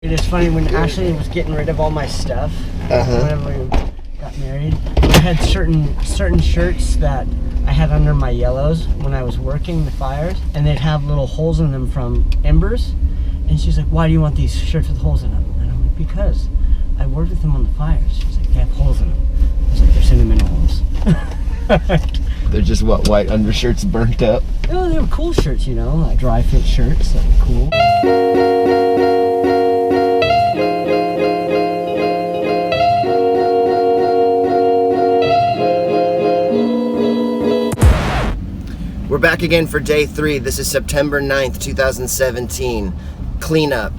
It is funny, when Ashley was getting rid of all my stuff, whenever we got married, I had certain shirts that I had under my yellows when I was working the fires, and they'd have little holes in them from embers. And she's like, "Why do you want these shirts with holes in them?" And I'm like, "Because I worked with them on the fires." She's like, "They have holes in them." I was like, "They're cinnamon holes." They're just what, white undershirts burnt up? Oh, they were cool shirts, you know, like dry fit shirts that were cool. We're back again for day 3. This is September 9th, 2017. Cleanup,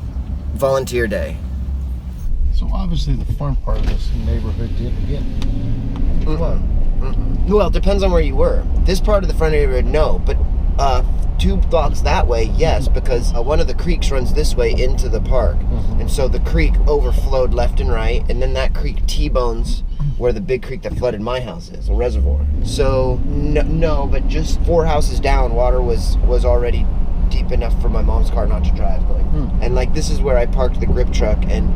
volunteer day. So obviously the fun part of this neighborhood didn't get flooded. Well, it depends on where you were. This part of the front neighborhood, no, but 2 blocks that way, yes, because one of the creeks runs this way into the park. And so the creek overflowed left and right, and then that creek T-bones where the big creek that flooded my house is, a reservoir. So no, but just 4 houses down, water was already deep enough for my mom's car not to drive going. And like, this is where I parked the grip truck, and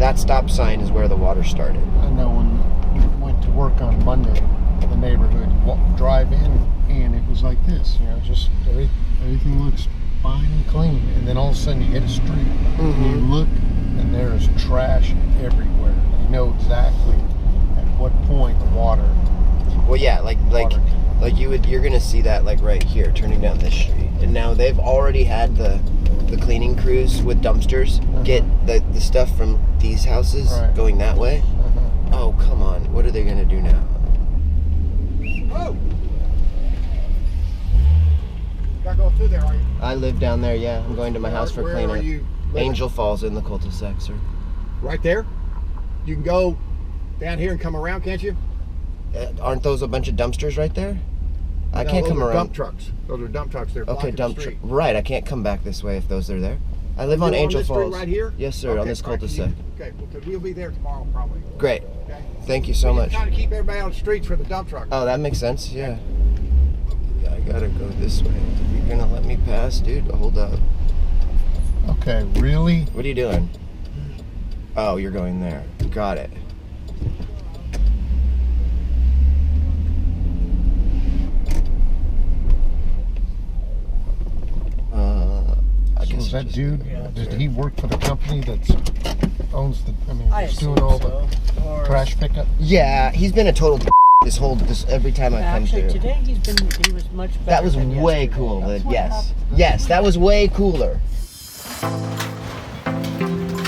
that stop sign is where the water started. I know when we went to work on Monday, the neighborhood, drive in, and it was like this, you know, just everything looks fine and clean, and then all of a sudden you hit a street, and you look, and there is trash everywhere. You know exactly at what point the water. Well, yeah, you're gonna see that like right here, turning down this street, and now they've already had the cleaning crews with dumpsters get the stuff from these houses going that way. Oh, come on, what are they gonna do now? Oh! Gotta go through there, are you? I live down there, yeah. I'm going to my house for cleanup. Where are you living? Angel Falls in the cul-de-sac, sir. Right there? You can go down here and come around, can't you? Aren't those a bunch of dumpsters right there? I can't come around. Dump trucks. Those are dump trucks. They're Okay, blocking dump the truck. street. Right, I can't come back this way if those are there. I live on Angel this Falls. Street right here? Yes, sir, okay, on this cul-de-sac. Okay, well, we'll be there tomorrow probably. Great. Okay. Thank you so much. Trying to keep everybody on the streets for the dump truck. Oh, that makes sense, yeah. I gotta go this way. You're gonna let me pass, dude? Hold up. Okay, really? What are you doing? Oh, you're going there. Got it. So is that dude, did he work for the company that owns the, I he's doing all the trash pickup? Yeah, he's been a total this every time I come Actually, through. today he was much better. That was than way yesterday. cool. That's what Yes. happened. Yes, that was way cooler.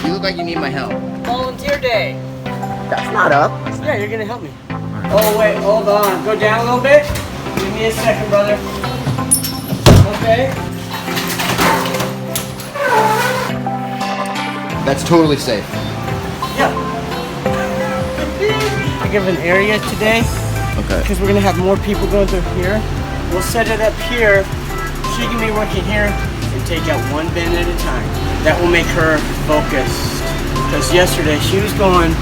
You look like you need my help. Volunteer day. That's not up. Yeah, you're gonna help me. Oh wait, hold on. Go down a little bit. Give me a second, brother. Okay. That's totally safe. Yeah. I give an area today Okay. because we're gonna have more people going through here. We'll set it up here. She can be working here and take out one bin at a time. That will make her focused. Because yesterday she was going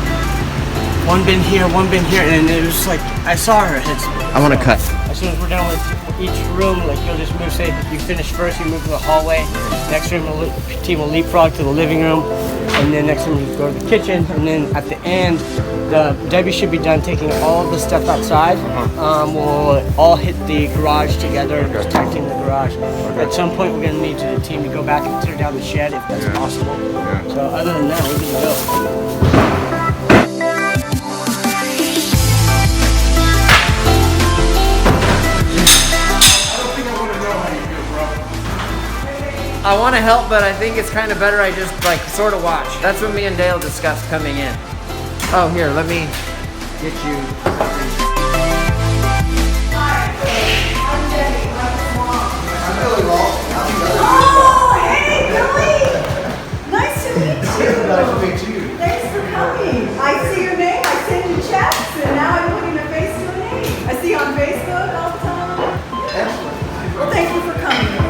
one bin here, and it was like I saw her head spin. I want to cut. As soon as we're done with each room, like you'll just move, say you finish first, you move to the hallway. Next room, the team will leapfrog to the living room. And then next room, you go to the kitchen. And then at the end, Debbie should be done taking all of the stuff outside. We'll all hit the garage together, protecting the garage. At some point, we're gonna need the team to go back and tear down the shed if that's possible. So other than that, we're gonna go. I want to help, but I think it's kind of better I just like sort of watch. That's what me and Dale discussed coming in. Oh, here, let me get you. Oh, hey, Billy! Nice to meet you. Nice to meet you. Thanks for coming. I see your name, I send you checks, and now I'm putting a face to a name. I see you on Facebook all the time. Excellent. Well, thank you for coming.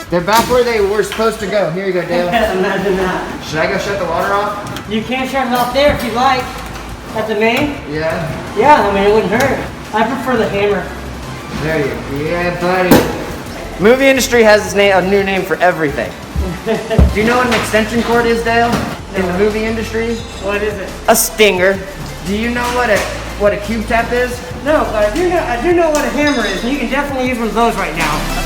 They're back where they were supposed to go. Here you go, Dale. Imagine that. Should I go shut the water off? You can shut it off there if you like. At the main? Yeah. Yeah, I mean, it wouldn't hurt. I prefer the hammer. There you go. Yeah, buddy. Movie industry has a new name for everything. Do you know what an extension cord is, Dale? In the movie industry? What is it? A stinger. Do you know what a cube tap is? No, but I do know what a hammer is, and you can definitely use one of those right now.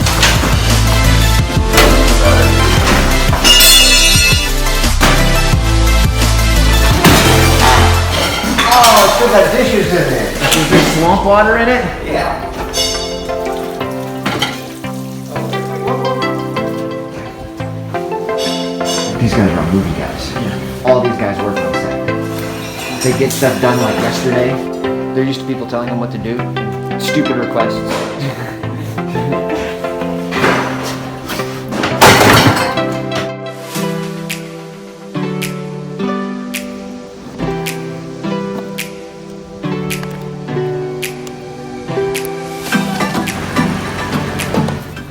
Oh, it still got dishes in it. Is there swamp water in it? Yeah. These guys are movie guys. Yeah. All these guys work on set. They get stuff done like yesterday. They're used to people telling them what to do. Stupid requests.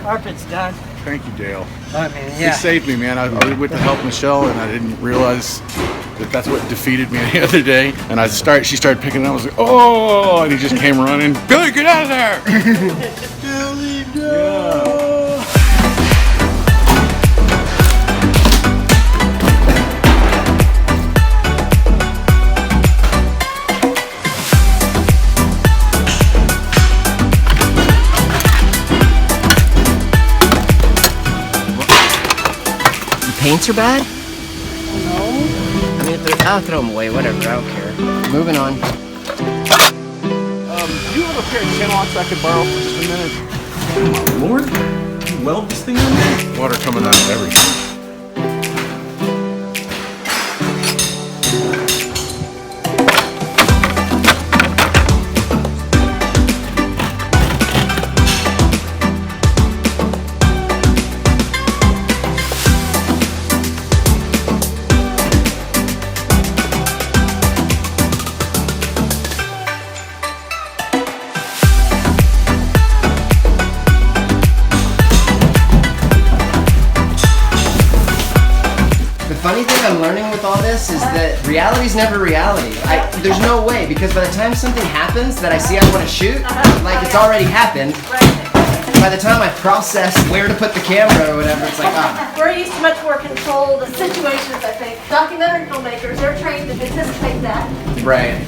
Carpet's done. Thank you, Dale. I mean, You yeah. saved me, man. I went to help Michelle, and I didn't realize that that's what defeated me the other day. And she started picking it up. I was like, oh! And he just came running. Billy, get out of there! Billy, no! Paints are bad? No. I mean, I'll throw them away, whatever, I don't care. Moving on. Do you have a pair of tin locks I could borrow for just a minute? Lord, you weld this thing on me? Water coming out of everything. Funny thing I'm learning with all this is that reality's never reality. There's no way, because by the time something happens that I see I want to shoot, like it's already happened. By the time I process where to put the camera or whatever, it's like, ah. We're used to much more controlled situations, I think. Documentary filmmakers, they're trained to anticipate that. Right.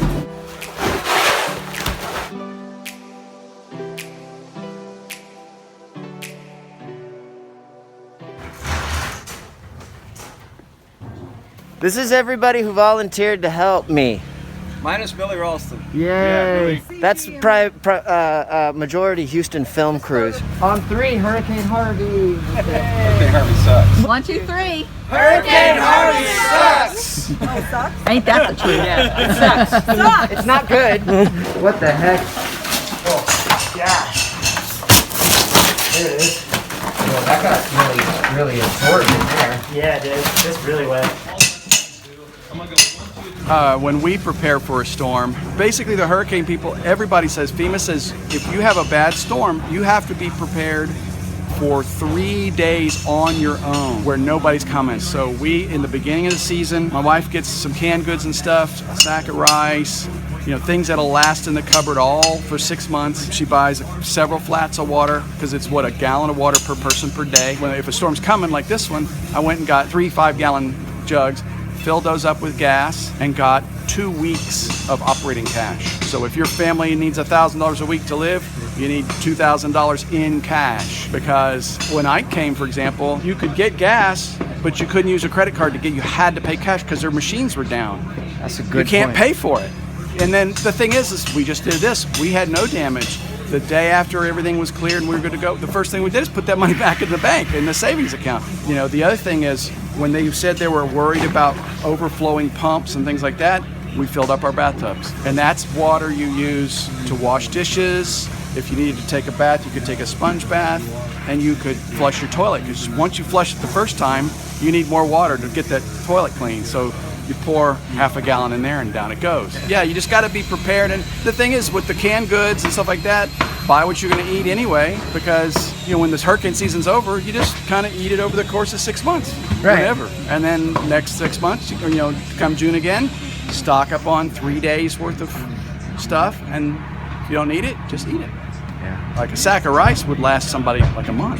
This is everybody who volunteered to help me. Minus Billy Ralston. Yay! That's majority Houston film crews. On 3, Hurricane Harvey. Hurricane Harvey sucks. 1, 2, 3. Hurricane Harvey sucks! Ain't that the truth? Yeah, it sucks. Sucks. It's not good. What the heck? Oh, gosh. There it is. Well, that got really absorbed in there. Yeah, dude. It's really wet. When we prepare for a storm, basically the hurricane people, everybody says, FEMA says, if you have a bad storm, you have to be prepared for 3 days on your own where nobody's coming. So we, in the beginning of the season, my wife gets some canned goods and stuff, a sack of rice, you know, things that'll last in the cupboard all for 6 months. She buys several flats of water because it's a gallon of water per person per day. If a storm's coming like this one, I went and got 3 5-gallon jugs, filled those up with gas, and got 2 weeks of operating cash. So if your family needs $1,000 a week to live, you need $2,000 in cash. Because when I came, for example, you could get gas, but you couldn't use a credit card to get. You had to pay cash because their machines were down. That's a good You can't point. pay for it. And then the thing is we just did this. We had no damage. the day after everything was cleared and we were good to go, the first thing we did is put that money back in the bank, in the savings account. You know, the other thing is, when they said they were worried about overflowing pumps and things like that, we filled up our bathtubs. And that's water you use to wash dishes. If you needed to take a bath, you could take a sponge bath, and you could flush your toilet. Because once you flush it the first time, you need more water to get that toilet clean. So you pour half a gallon in there and down it goes. Yeah, you just got to be prepared. And the thing is, with the canned goods and stuff like that, buy what you're going to eat anyway, because you know, when this hurricane season's over, you just kind of eat it over the course of 6 months, whatever. And then next 6 months, you know, come June again, stock up on 3 days worth of stuff, and if you don't need it, just eat it. Yeah. Like a sack of rice would last somebody like a month.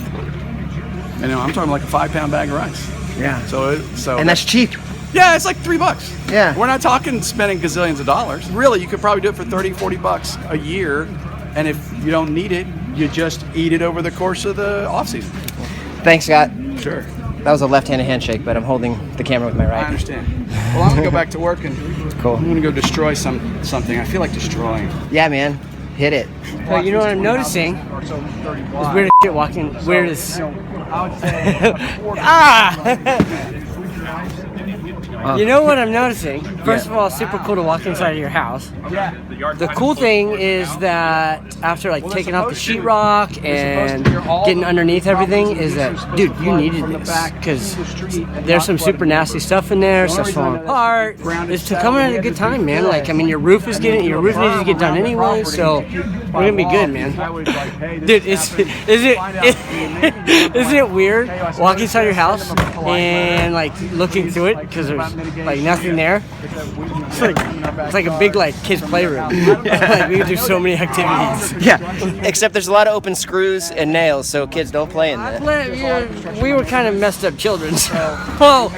And you know, I'm talking like a 5-pound bag of rice. Yeah. So and that's cheap. Yeah, it's like $3. Yeah. We're not talking spending gazillions of dollars. Really, you could probably do it for $30, $40 a year. And if you don't need it, you just eat it over the course of the off season. Thanks, Scott. Sure. That was a left-handed handshake, but I'm holding the camera with my right. I understand. Well, I'm gonna go back to work and Cool. I'm gonna go destroy something. I feel like destroying. Yeah, man. Hit it. So you know what I'm noticing? Is weird as shit walking. Weird as. You know what I'm noticing? First of all, it's super cool to walk inside of your house. The cool thing is that after like taking off the sheetrock and getting underneath everything, is that, dude, you needed this because there's some super nasty stuff in there, stuff's falling apart. It's to come at a good time, man. Like, I mean, your roof needs to get done anyway, so we're gonna be good, man. Dude, isn't it weird walking inside your house and like looking through it because there's like nothing there? It's like a big like kids playroom. Like we can do so many activities. Yeah, except there's a lot of open screws and nails, so kids don't play in that. We were kind of messed up children, so. Whoa!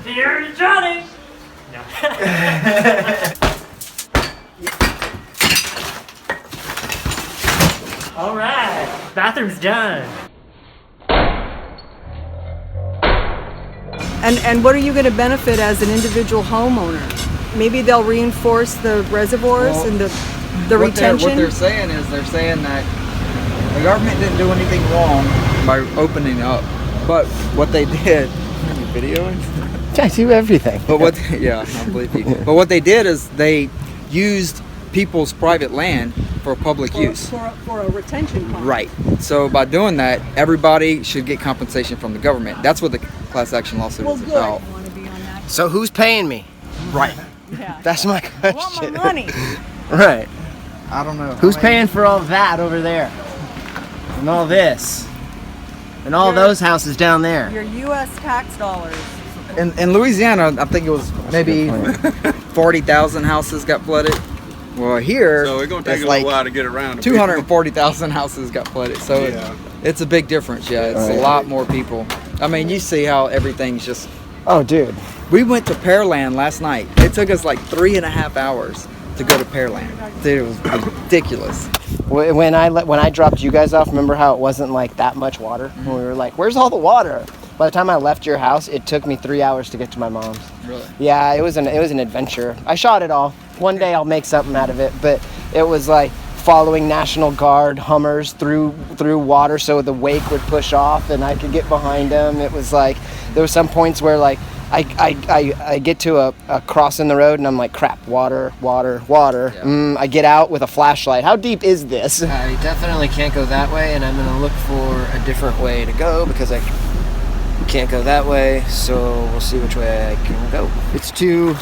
Here's Johnny! All right, bathroom's done. And what are you going to benefit as an individual homeowner? Maybe they'll reinforce the reservoirs and the retention? What they're saying is that the government didn't do anything wrong by opening up, but what they did, videoing? I do everything. But yeah, I believe you. But what they did is they used people's private land for public use. For a retention pond. Right. So by doing that, everybody should get compensation from the government. That's what the class action lawsuit is about. So who's paying me? Right. Yeah. That's my I question. want my money. Right. I don't know. Who's paying for all that over there? And all this? And all those houses down there? Your U.S. tax dollars. In Louisiana, I think it was maybe 40,000 houses got flooded. Well, here, So it's gonna take it's a like little while to get around. 240,000 houses got flooded. So it's a big difference. Yeah, it's a lot more people. I mean, you see how everything's just. Oh, dude. We went to Pearland last night. It took us like 3.5 hours to go to Pearland. Dude, it was ridiculous. When I dropped you guys off, remember how it wasn't like that much water? When we were like, where's all the water? By the time I left your house, it took me 3 hours to get to my mom's. Really? Yeah, it was an adventure. I shot it all. One day I'll make something out of it, but it was like following National Guard Hummers through water so the wake would push off and I could get behind them. It was like, there were some points where like I get to a cross in the road and I'm like, crap, water. Yeah. I get out with a flashlight. How deep is this? I definitely can't go that way, and I'm gonna look for a different way to go because I can't go that way, so we'll see which way I can go. It's too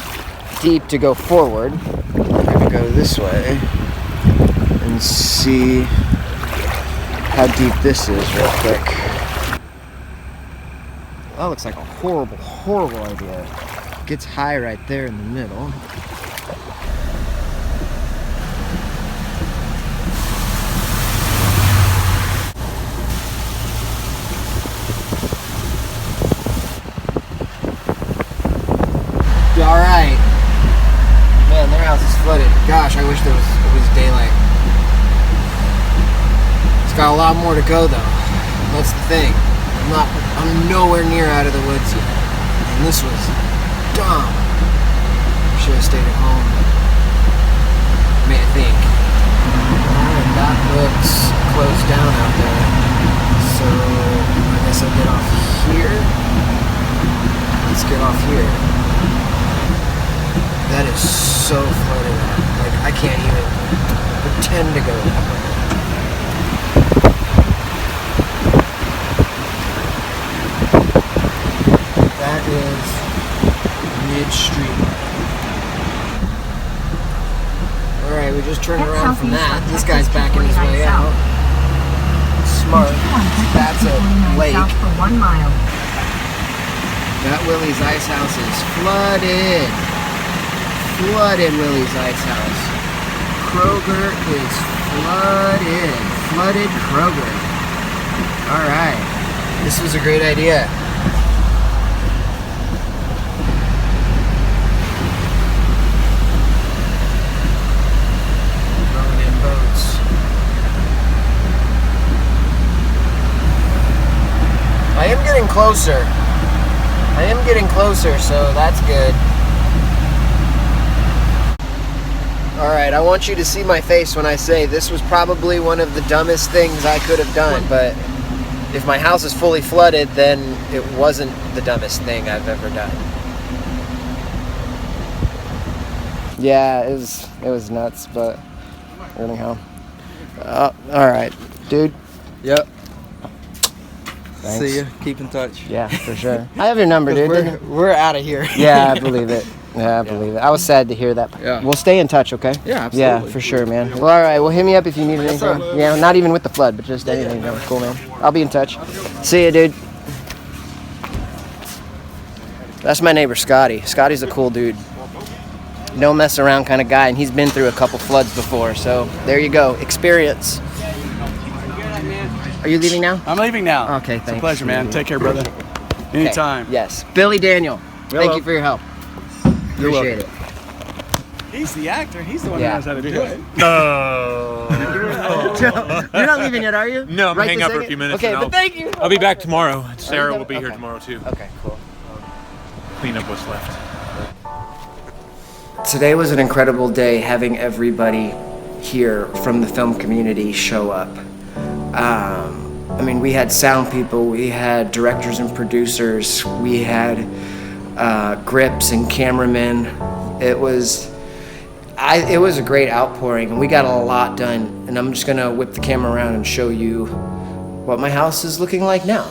deep to go forward. I'm gonna go this way and see how deep this is real quick. That looks like a horrible idea. Gets high right there in the middle. All right. Man, their house is flooded. Gosh, I wish it was daylight. It's got a lot more to go though. That's the thing. I'm nowhere near out of the woods yet. And this was dumb. should have stayed at home. I mean, I think. Alright, that looks closed down out there. So, I guess I'll get off here. Let's get off here. That is so flooded out. Like, I can't even pretend to go that way. That is mid-street. Alright, we just turned around from that. This guy's backing his way out. Smart. That's a lake. For 1 mile. That Willie's Ice House is flooded. Flooded Willie's Ice House. Kroger is flooded. Flooded Kroger. Alright. This was a great idea. Throwing in boats. I am getting closer. I am getting closer, so that's good. Alright, I want you to see my face when I say this was probably one of the dumbest things I could have done, but if my house is fully flooded, then it wasn't the dumbest thing I've ever done. Yeah, it was nuts, but anyhow. Alright, dude. Yep. Thanks. See ya. Keep in touch. Yeah, for sure. I have your number, dude. We're out of here. Yeah, I believe it. Yeah, I believe it. I was sad to hear that. Yeah. We'll stay in touch, okay? Yeah, absolutely. Yeah, for sure, man. Well, all right. Well, hit me up if you need anything. sir. Yeah, not even with the flood, but just anything. Cool, man. I'll be in touch. See ya, dude. That's my neighbor, Scotty. Scotty's a cool dude. No mess around kind of guy, and he's been through a couple floods before, so there you go. Experience. Are you leaving now? I'm leaving now. Okay, It's thanks. a pleasure, man. Take care, brother. Anytime. Okay, yes. Billy Daniel, thank you for your help. You're Appreciate welcome. He's the actor. He's the one Yeah. who knows how to do it. No. You're not leaving yet, are you? No, I'm Right hanging this out for a second? few minutes. Okay, and but thank you. I'll be back tomorrow. Sarah will be here Okay. tomorrow too. Okay, cool. Clean up what's left. Today was an incredible day having everybody here from the film community show up. I mean, we had sound people, we had directors and producers, we had grips and cameramen. It was a great outpouring, and we got a lot done. And I'm just gonna whip the camera around and show you what my house is looking like now.